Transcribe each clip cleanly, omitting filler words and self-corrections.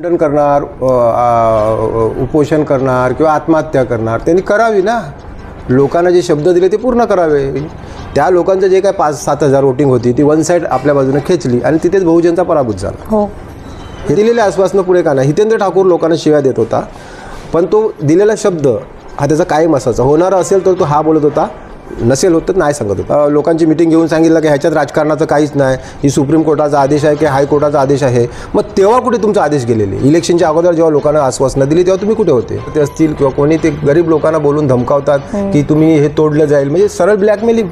खंडन करणार, उपोषण करणार किंवा आत्महत्या करणार त्यांनी करावी ना. लोकांना जे शब्द दिले ते पूर्ण करावे. त्या लोकांचं जे काय 5-7 हजार वोटिंग होती ती वन साईड आपल्या बाजूने खेचली आणि तिथेच बहुजनचा पराभूत झाला. हो, हे दिलेल्या आश्वासनं पुढे का नाही. हितेंद्र ठाकूर लोकांना शिव्या देत होता, पण तो दिलेला शब्द हा त्याचा कायम असायचा. होणारा असेल तर तो हा बोलत होता, नसेल होत तर नाही सांगत होता. लोकांची मिटिंग घेऊन सांगितलं की ह्याच्यात राजकारणाचं काहीच नाही, ही सुप्रीम कोर्टाचा आदेश आहे की हायकोर्टाचा आदेश आहे. मग तेव्हा कुठे तुमचा आदेश गेलेले? इलेक्शनच्या अगोदर जेव्हा लोकांना आश्वासनं दिली तेव्हा तुम्ही कुठे होते? ते असतील किंवा कोणी ते गरीब लोकांना बोलून धमकावतात की तुम्ही हे तोडलं जाईल, म्हणजे सरळ ब्लॅकमेलिंग.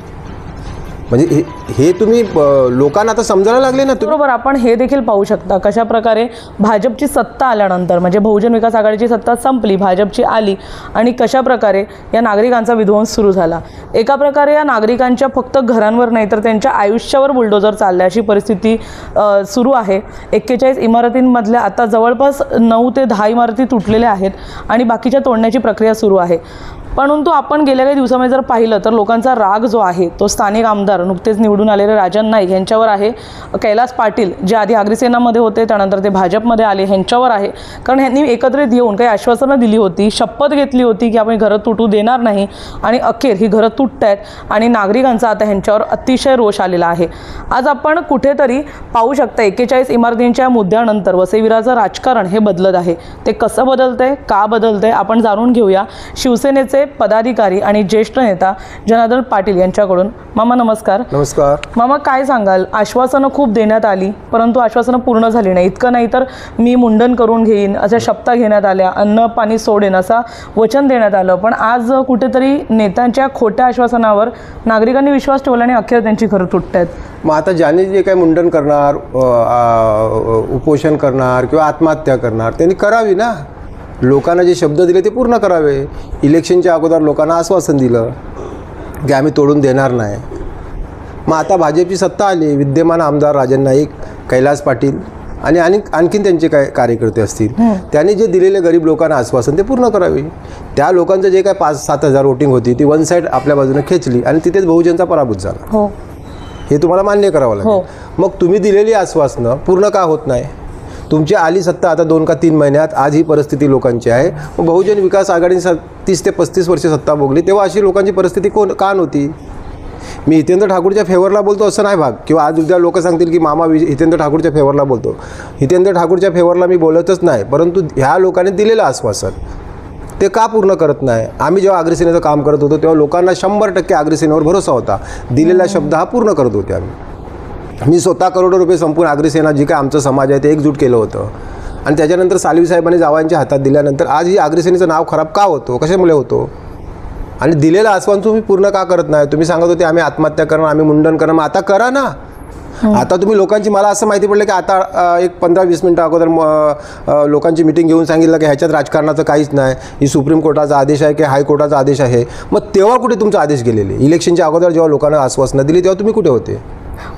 म्हणजे हे तुम्ही लोकांना आता समजायला लागले ना. बरोबर. आपण हे देखील पाहू शकता कशा प्रकारे भाजपची सत्ता आल्यानंतर म्हणजे बहुजन विकास आघाडीची सत्ता संपली, भाजपची आली आणि कशा प्रकारे या नागरिकांचा विध्वंस सुरू झाला. एका प्रकारे या नागरिकांच्या फक्त घरांवर नाही तर त्यांच्या आयुष्यावर बुलडोजर चालल्या अशी परिस्थिती सुरू आहे. 41 इमारतींमधल्या आता जवळपास 9 ते 10 इमारती तुटलेल्या आहेत आणि बाकीच्या तोडण्याची प्रक्रिया सुरू आहे. परंतु आपण गेल्या काही दिवसामध्ये जर पाहिलं तर लोकांचा राग जो आहे तो स्थानिक आमदार नुकतेच निवडून आलेले राजन नाईक यांच्यावर आहे. कैलास पाटील जे आधी अग्रसेनामध्ये होते त्यानंतर ते भाजपमध्ये आले ह्यांच्यावर आहे. कारण ह्यांनी एकत्रित येऊन काही आश्वासनं दिली होती, शपथ घेतली होती की आपण घरं तुटू देणार नाही आणि अखेर ही घरं तुटत आहेत आणि नागरिकांचा आता ह्यांच्यावर अतिशय रोष आलेला आहे. आज आपण कुठेतरी पाहू शकता 41 इमारतींच्या मुद्द्यानंतर वसईविराचं राजकारण हे बदलत आहे. ते कसं बदलतंय, का बदलतंय आपण जाणून घेऊया शिवसेनेचे पदाधिकारी आणि ज्येष्ठ नेता जनार्दन पाटील यांच्याकडून. मामा नमस्कार. नमस्कार. मामा, काय सांगाल? आश्वासनं खूप देण्यात आली परंतु आश्वासनं पूर्ण झाली नाही. इतकं नाही तर मी मुंडन करून घेईन अशा शपथा घेण्यात आल्या, अन्न पाणी सोडेन असं वचन देण्यात आलं, पण आज कुठेतरी नेत्यांच्या खोट्या आश्वासनावर नागरिकांनी विश्वास ठेवला आणि अखेर त्यांची घरं तुटत आहेत. मग आता ज्याने जे काही मुंडन करणार, उपोषण करणार किंवा आत्महत्या करणार त्यांनी करावी ना. लोकांना जे शब्द दिले ते पूर्ण करावे. इलेक्शनच्या अगोदर लोकांना आश्वासन दिलं की आम्ही तोडून देणार नाही. मग आता भाजपची सत्ता आली, विद्यमान आमदार राजन नाईक, कैलास पाटील आणि आणखीन त्यांचे काय कार्यकर्ते असतील, त्यांनी जे दिलेले गरीब लोकांना आश्वासन ते पूर्ण करावे. त्या लोकांचं जे काय 5-7 हजार वोटिंग होती ती वन साईड आपल्या बाजूने खेचली आणि तिथेच बहुजनचा पराभूत झाला. हो, हे तुम्हाला मान्य करावं लागेल. मग तुम्ही दिलेली आश्वासनं पूर्ण का होत नाही? तुमची आली सत्ता आता 2 का 3 महिन्यात, आज ही परिस्थिती लोकांची आहे. मग बहुजन विकास आघाडीने 30 ते 35 वर्षे सत्ता भोगली तेव्हा अशी लोकांची परिस्थिती का नव्हती? मी हितेंद्र ठाकूरच्या फेवरला बोलतो असं नाही भाग, किंवा आज उद्या लोक सांगतील की मामा हितेंद्र ठाकूरच्या फेवरला बोलतो. हितेंद्र ठाकूरच्या फेवरला मी बोलतच नाही, परंतु ह्या लोकांनी दिलेलं आश्वासन ते का पूर्ण करत नाही? आम्ही जेव्हा अग्रसेनेचं काम करत होतो तेव्हा लोकांना 100% अग्रसेनेवर भरोसा होता. दिलेला शब्द हा पूर्ण करत होते आम्ही. मी स्वतः करोडो रुपये संपूर्ण अग्रसेना जी काय आमचं समाज आहे ते एकजूट केलं होतं आणि त्याच्यानंतर सालवी साहेबांनी जावांच्या हातात दिल्यानंतर आज ही अग्रसेनेचं नाव खराब का होतो, कशामुळे होतो? आणि दिलेलं आश्वासन तुम्ही पूर्ण का करत नाही? तुम्ही सांगत होते आम्ही आत्महत्या करणार, आम्ही मुंडन करणार, मग आता करा ना. आता तुम्ही लोकांची, मला असं माहिती पडलं की आता एक 15-20 मिनटं अगोदर लोकांची मिटिंग घेऊन सांगितलं की ह्याच्यात राजकारणाचं काहीच नाही, ही सुप्रीम कोर्टाचा आदेश आहे की हायकोर्टाचा आदेश आहे. मग तेव्हा कुठे तुमचा आदेश गेलेले? इलेक्शनच्या अगोदर जेव्हा लोकांना आश्वासनं दिली तेव्हा तुम्ही कुठे होते?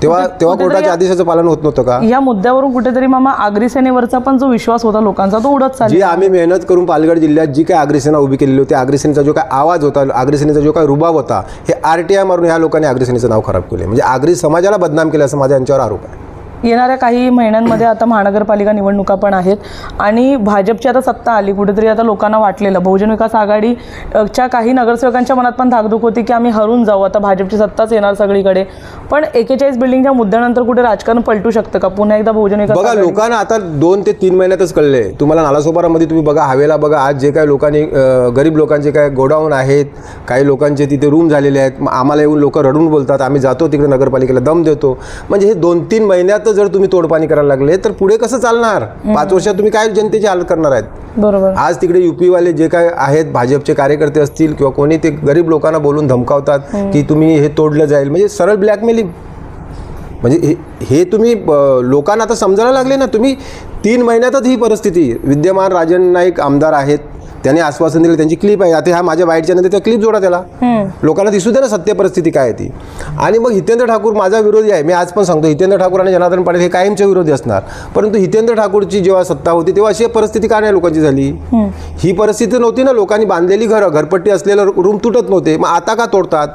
तेव्हा कोर्टाच्या आदेशाचं पालन होत नव्हतं का? या मुद्द्यावरून कुठेतरी मामा अग्रसेनेवरचा पण जो विश्वास होता लोकांचा तो उडत चालला. जी आम्ही मेहनत करून पालघर जिल्ह्यात जी काय अग्रसेना उभी केलेली होती, अग्रसेनेचा जो काय आवाज होता, अग्रसेनेचा जो काय रुबाब होता, हे RTI मारून ह्या लोकांनी अग्रसेनेचं नाव खराब केले. म्हणजे आगरी समाजाला बदनाम केलं असं माझ्या यांच्यावर आरोप आहे. येणाऱ्या काही महिन्यांमध्ये आता महानगरपालिका निवडणुका पण आहेत आणि भाजपची आता सत्ता आली. कुठेतरी आता लोकांना वाटलेलं बहुजन विकास आघाडीच्या काही नगरसेवकांच्या मनात पण धाकधूक होती की आम्ही हरून जाऊ, आता भाजपची सत्ताच येणार सगळीकडे. पण 41 बिल्डिंगच्या मुद्द्यानंतर कुठे राजकारण पलटू शकतं का? पुन्हा एकदा बहुजन विकास बघा, लोकांना आता 2 ते 3 महिन्यातच कळले. तुम्हाला नालासोपारामध्ये तुम्ही बघा, हवेला बघा, आज जे काय लोकांनी गरीब लोकांचे काय गोडाऊन आहेत, काही लोकांचे तिथे रूम झालेले आहेत. आम्हाला येऊन लोक रडून बोलतात, आम्ही जातो तिकडे नगरपालिकेला दम देतो. म्हणजे हे 2-3 महिन्यात जर तुम्ही तोडपाणी करायला लागले तर पुढे कसं चालणार? 5 वर्षात तुम्ही काय जनतेची हालत करणार आहेत? बरोबर. आज तिकडे UP-वाले जे काय आहेत, भाजपचे कार्यकर्ते असतील किंवा कोणी, ते गरीब लोकांना बोलून धमकावतात की तुम्ही हे तोडलं जाईल, म्हणजे सरळ ब्लॅकमेलिंग. म्हणजे हे तुम्ही लोकांना आता समजायला लागले ना. तुम्ही 3 महिन्यातच ही परिस्थिती. विद्यमान राजन नाईक आमदार आहेत, त्यांनी आश्वासन दिलं, त्यांची क्लिप आहे. आता ह्या माझ्या बाईटच्या नंतर त्या क्लिप जोडा, त्याला लोकांना दिसू दे ना सत्य परिस्थिती काय आहे ती. आणि मग हितेंद्र ठाकूर माझा विरोधी आहे. मी आज पण सांगतो, हितेंद्र ठाकूर आणि जनार्दन पाटील हे कायमचे विरोधी असणार. परंतु हितेंद्र ठाकूरची जेव्हा सत्ता होती तेव्हा अशी परिस्थिती का नाही लोकांची झाली? ही परिस्थिती नव्हती ना. लोकांनी बांधलेली घरं, घरपट्टी असलेलं रूम तुटत नव्हते. मग आता का तोडतात?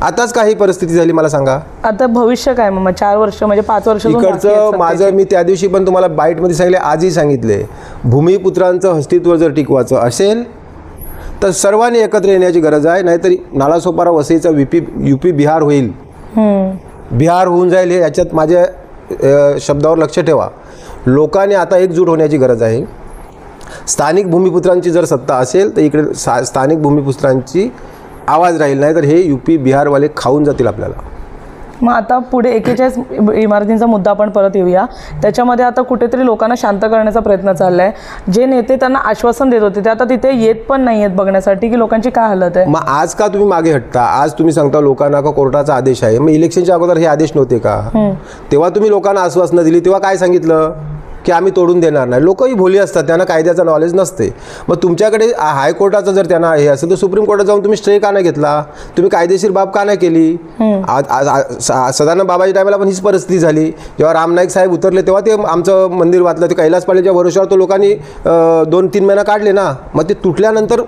आताच काही परिस्थिती झाली मला सांगा. आता भविष्य काय मग 4 वर्ष म्हणजे 5 वर्ष इकडचं माझं मी त्या दिवशी पण तुम्हाला बाईटमध्ये सांगितले, आजही सांगितले, भूमिपुत्रांचं अस्तित्व जर टिकवायचं असेल तर सर्वांनी एकत्र येण्याची गरज आहे. नाहीतरी नालासोपारा वसईचा UP बिहार होईल, बिहार होऊन जाईल. हे याच्यात माझ्या शब्दावर लक्ष ठेवा. लोकांनी आता एकजूट होण्याची गरज आहे. स्थानिक भूमिपुत्रांची जर सत्ता असेल तर इकडे स्थानिक भूमिपुत्रांची आवाज राहील, नाही तर हे UP बिहारवाले खाऊन जातील आपल्याला. मग आता पुढे 41 इमारतींचा मुद्दा आपण परत येऊया. त्याच्यामध्ये आता कुठेतरी लोकांना शांत करण्याचा प्रयत्न चालला आहे. जे नेते त्यांना आश्वासन देत होते ते आता तिथे येत पण नाही आहेत बघण्यासाठी की लोकांची काय हालत आहे. मग आज का तुम्ही मागे हटता? आज तुम्ही सांगता लोकांना का कोर्टाचा आदेश आहे. मग इलेक्शनच्या अगोदर हे आदेश नव्हते का? तेव्हा तुम्ही लोकांना आश्वासनं दिली, तेव्हा काय सांगितलं की आम्ही तोडून देणार नाही. लोकही भोली असतात, त्यांना कायद्याचं नॉलेज नसते. मग तुमच्याकडे हायकोर्टाचं जर त्यांना हे असेल तर सुप्रीम कोर्टात जाऊन तुम्ही स्टे का नाही घेतला? तुम्ही कायदेशीर बाब का नाही केली? सदानंद बाबाच्या टायमाला पण हीच परिस्थिती झाली. जेव्हा रामनाईक साहेब उतरले तेव्हा ते आमचं मंदिर वाचलं. ते कैलास पाटीलच्या भरोश्यावर तो लोकांनी 2-3 महिना काढले ना. मग ते तुटल्यानंतर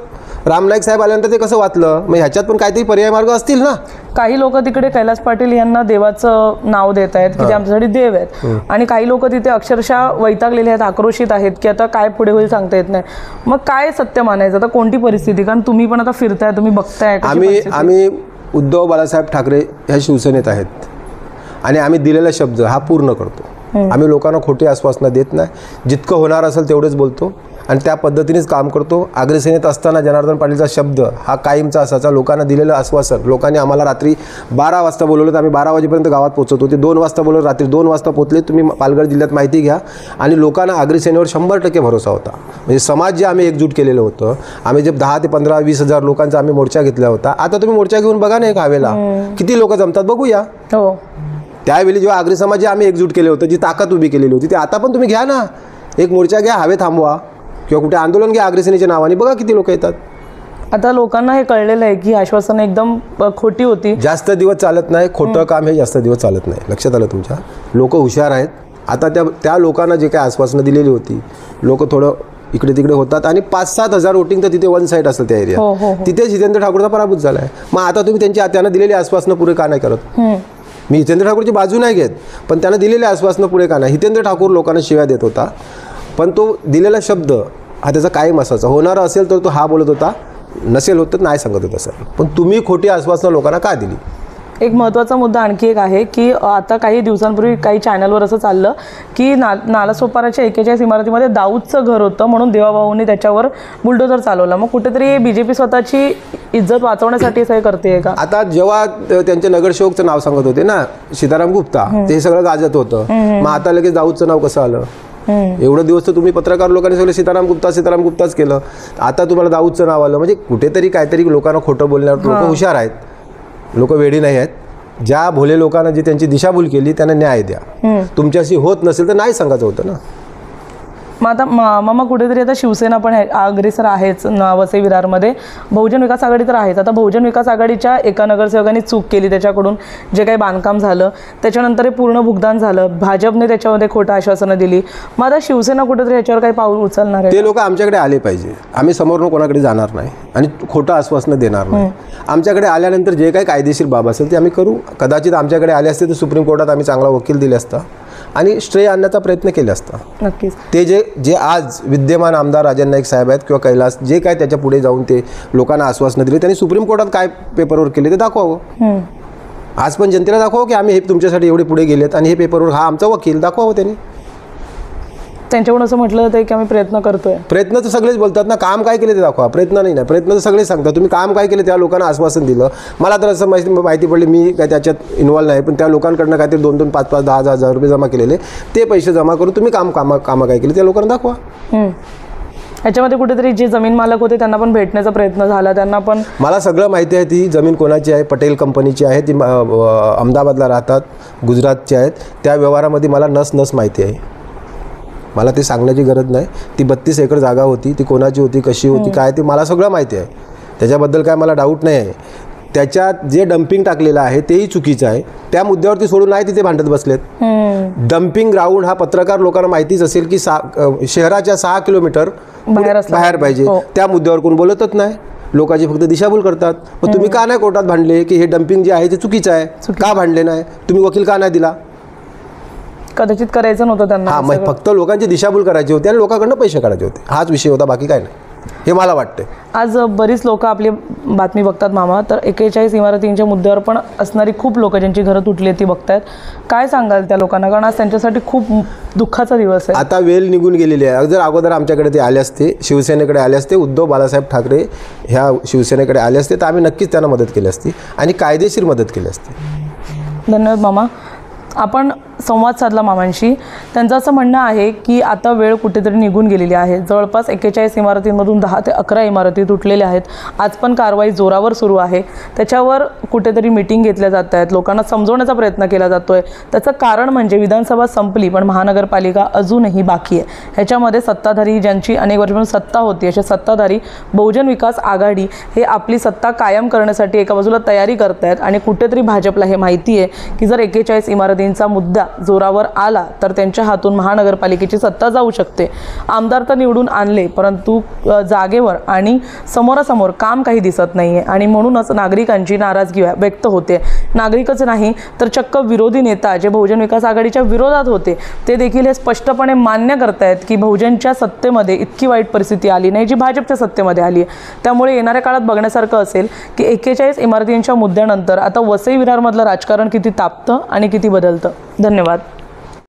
रामनाईक साहेब आल्यानंतर ते कसं वाचलं? मग ह्याच्यात पण काहीतरी पर्याय मार्ग असतील ना. काही लोक तिकडे कैलास पाटील यांना देवाचं नाव देत आहेत की ते आमच्यासाठी देव आहेत, आणि काही लोक तिथे अक्षरशः वैतागलेले आहेत, आक्रोशित आहेत की आता काय पुढे होईल सांगता येत नाही. मग काय सत्य मानायचं आता? कोणती परिस्थिती? कारण तुम्ही पण आता फिरताय, तुम्ही बघताय. आम्ही उद्धव बाळासाहेब ठाकरे ह्या शिवसेनेत आहेत आणि आम्ही दिलेला शब्द हा पूर्ण करतो. आम्ही लोकांना खोटी आश्वासनं देत नाही. जितकं होणार असेल तेवढेच बोलतो आणि त्या पद्धतीनेच काम करतो. अग्रसेनेत असताना जनार्दन पाटीलचा शब्द हा कायमचा असायचा. लोकांना दिलेलं आश्वासन, लोकांनी आम्हाला रात्री 12 वाजता बोलवलं तर आम्ही 12 वाजेपर्यंत गावात पोहोचत होते. 2 वाजता बोलवलं, रात्री 2 वाजता पोहोचले. तुम्ही पालघर जिल्ह्यात माहिती घ्या. आणि लोकांना अग्रसेनेवर 100% भरोसा होता. म्हणजे समाज जे आम्ही एकजूट केलेलं होतं, आम्ही जे 10 ते 15, 20,000 लोकांचा आम्ही मोर्चा घेतला होता. आता तुम्ही मोर्चा घेऊन बघा ना, एक हवेला किती लोक जमतात बघूया. हो, त्यावेळी जेव्हा आग्रे समाज जे आम्ही एकजूट केले होते, जी ताकद उभी केलेली होती, ती आता पण तुम्ही घ्या ना. एक मोर्चा घ्या, हवे थांबवा, किंवा कुठे आंदोलन घ्या अग्रसेनेच्या नावाने, बघा किती लोक येतात. आता लोकांना हे कळलेलं आहे की आश्वासन एकदम खोटी होती. जास्त दिवस चालत नाही, खोटं काम हे जास्त दिवस चालत नाही. लक्षात आलं तुमच्या? लोक हुशार आहेत. आता त्या लोकांना जे काही आश्वासनं दिलेली होती, लोक थोडं इकडे तिकडे होतात आणि 5-7 हजार वोटिंग तर तिथे वन साईड असेल त्या एरियात. तिथे जितेंद्र ठाकूरचा पराभूत झाला आहे. मग आता तुम्ही त्यांना दिलेली आश्वासनं पुरे का नाही करत? मी हितेंद्र ठाकूरची बाजू नाही घेत, पण त्यांना दिलेले आश्वासनं पुढे का नाही? हितेंद्र ठाकूर लोकांना शिव्या देत होता, पण तो दिलेला शब्द हा त्याचा कायम असायचा. होणारा असेल तर तो हा बोलत होता, नसेल होत तर नाही सांगत होता सर. पण तुम्ही खोटी आश्वासनं लोकांना का दिली? एक महत्त्वाचा मुद्दा आणखी एक आहे की आता काही दिवसांपूर्वी काही चॅनलवर असं चाललं की नालासोपाराच्या 41 इमारतीमध्ये दाऊदचं घर होतं म्हणून देवाभाऊंनी त्याच्यावर बुलडोझर चालवला. मग कुठेतरी BJP स्वतःची इज्जत वाचवण्यासाठी असं करते का? आता जेव्हा त्यांच्या नगरसेवकचं नाव सांगत होते ना, सीताराम गुप्ता, ते सगळं गाजत होतं. मग आता लगेच दाऊदचं नाव कसं आलं? एवढं दिवस तर तुम्ही पत्रकार लोकांनी सगळं सीताराम गुप्ताच केलं. आता तुम्हाला दाऊदचं नाव आलं. म्हणजे कुठेतरी काहीतरी लोकांना खोटं बोलण्यावर लोक हुशार आहेत, लोक वेडी नाही आहेत. ज्या भोले लोकांना जी त्यांची दिशाभूल केली त्यांना न्याय द्या. तुमच्याशी होत नसेल तर नाही सांगायचं होतं ना. मग आता मामा कुठेतरी आता शिवसेना पण अग्रेसर आहेच वसई विरारमध्ये. बहुजन विकास आघाडी तर आहेच. आता बहुजन विकास आघाडीच्या एका नगरसेवकांनी चूक केली, त्याच्याकडून जे काही बांधकाम झालं त्याच्यानंतर हे पूर्ण भुगतान झालं. भाजपने त्याच्यामध्ये खोटं आश्वासनं दिली. मग आता शिवसेना कुठेतरी याच्यावर काही पाऊल उचलणार आहे? ते लोक आमच्याकडे आले पाहिजे. आम्ही समोरून कोणाकडे जाणार नाही आणि खोटं आश्वासनं देणार नाही. आमच्याकडे आल्यानंतर जे काही कायदेशीर बाब असेल ते आम्ही करू. कदाचित आमच्याकडे आले असते तर सुप्रीम कोर्टात आम्ही चांगला वकील दिले असता आणि स्टे आणण्याचा प्रयत्न केला असता. नक्कीच. ते जे आज विद्यमान आमदार राजन नाईक साहेब आहेत किंवा कैलास, जे काय त्याच्या पुढे जाऊन ते लोकांना आश्वासनं दिली, त्यांनी सुप्रीम कोर्टात काय पेपरवर केले ते दाखवावं. आज पण जनतेला दाखवावं की आम्ही हे तुमच्यासाठी एवढे पुढे गेलेत आणि हे पेपरवर हा आमचा वकील दाखवावं. त्यांनी त्यांच्याकडून असं म्हटलं जातं की आम्ही प्रयत्न करतोय. प्रयत्न तर सगळेच बोलतात ना, काम काय केले ते दाखवा. प्रयत्न नाही. प्रयत्न तर सगळेच सांगतात. तुम्ही काम काय केले, त्या लोकांना आश्वासन दिलं. मला तर असं माहिती पडली, मी काय त्याच्यात इन्व्हॉल्व नाही, पण त्या लोकांकडनं काहीतरी 2-2, 5-5, 10-10 हजार रुपये जमा केलेले, ते पैसे जमा करून तुम्ही कामं काय केले त्या लोकांना दाखवा. ह्याच्यामध्ये कुठेतरी जे जमीन मालक होते त्यांना पण भेटण्याचा प्रयत्न झाला. त्यांना पण मला सगळं माहिती आहे. ती जमीन कोणाची आहे? पटेल कंपनीची आहे. ती अहमदाबादला राहतात, गुजरातची आहेत. त्या व्यवहारामध्ये मला नस माहिती आहे. मला ते सांगण्याची गरज नाही. ती 32 एकर जागा होती, ती कोणाची होती, कशी होती, काय, ते मला सगळं माहिती आहे. त्याच्याबद्दल काय मला डाऊट नाही आहे. त्याच्यात जे डम्पिंग टाकलेलं आहे तेही चुकीचं आहे. त्या मुद्द्यावरती सोडून नाही तिथे भांडत बसलेत. डम्पिंग ग्राउंड हा पत्रकार लोकांना माहितीच असेल की शहराच्या 6 किलोमीटर बाहेर पाहिजे. त्या मुद्द्यावर कोण बोलतच नाही. लोकांची फक्त दिशाभूल करतात. मग तुम्ही का नाही कोर्टात भांडले की हे डम्पिंग जे आहे ते चुकीचं आहे, का भांडले नाही तुम्ही, वकील का नाही दिला? कदाचित करायचं नव्हतं त्यांना. हां, मग फक्त लोकांची दिशाभूल करायची होती आणि लोकांकडनं पैसे काढायचे होते, हाच विषय होता, बाकी काय नाही, हे मला वाटतं. आज बरीच लोक आपली बातमी बघतात मामा, तर 41 इमारतींच्या मुद्द्यावर पण असणारी खूप लोक ज्यांची घरं तुटली ती बघतायत. काय सांगाल त्या लोकांना, कारण आज त्यांच्यासाठी खूप दुःखाचा दिवस आहे. आता वेळ निघून गेलेली आहे. जर अगोदर आमच्याकडे ते आले असते, शिवसेनेकडे आले असते, उद्धव बाळासाहेब ठाकरे ह्या शिवसेनेकडे आले असते, तर आम्ही नक्कीच त्यांना मदत केली असती आणि कायदेशीर मदत केली असती. धन्यवाद मामा. आपण संवाद साधला मामांशी. त्यांचं असं म्हणणं आहे की आता वेळ कुठेतरी निघून गेलेली आहे. जवळपास 41 इमारतींमधून 10 ते 11 इमारती तुटलेल्या आहेत. आज पण कारवाई जोरावर सुरू आहे. त्याच्यावर कुठेतरी मिटिंग घेतल्या जात आहेत, लोकांना समजवण्याचा प्रयत्न केला जातो आहे. त्याचं कारण म्हणजे विधानसभा संपली पण महानगरपालिका अजूनही बाकी आहे. ह्याच्यामध्ये सत्ताधारी ज्यांची अनेक वर्षांपासून सत्ता होती असे सत्ताधारी बहुजन विकास आघाडी हे आपली सत्ता कायम करण्यासाठी एका बाजूला तयारी करत आहेत आणि कुठेतरी भाजपला हे माहिती आहे की जर 41 इमारतींचा मुद्दा जोरावर आला तर त्यांच्या हातून महानगरपालिकेची सत्ता जाऊ शकते. आमदार तर निवडून आणले परंतु जागेवर आणि समोरासमोर काम काही दिसत नाही आहे आणि म्हणूनच नागरिकांची नाराजगी व्यक्त होते. नागरिकच नाही तर चक्क विरोधी नेता जे बहुजन विकास आघाडीच्या विरोधात होते ते देखील हे स्पष्टपणे मान्य करतायत की बहुजनच्या सत्तेमध्ये इतकी वाईट परिस्थिती आली नाही जी भाजपच्या सत्तेमध्ये आली आहे. त्यामुळे येणाऱ्या काळात बघण्यासारखं असेल की 41 इमारतींच्या मुद्द्यानंतर आता वसई विरारमधलं राजकारण किती तापतं आणि किती बदलतं. धन्यवाद.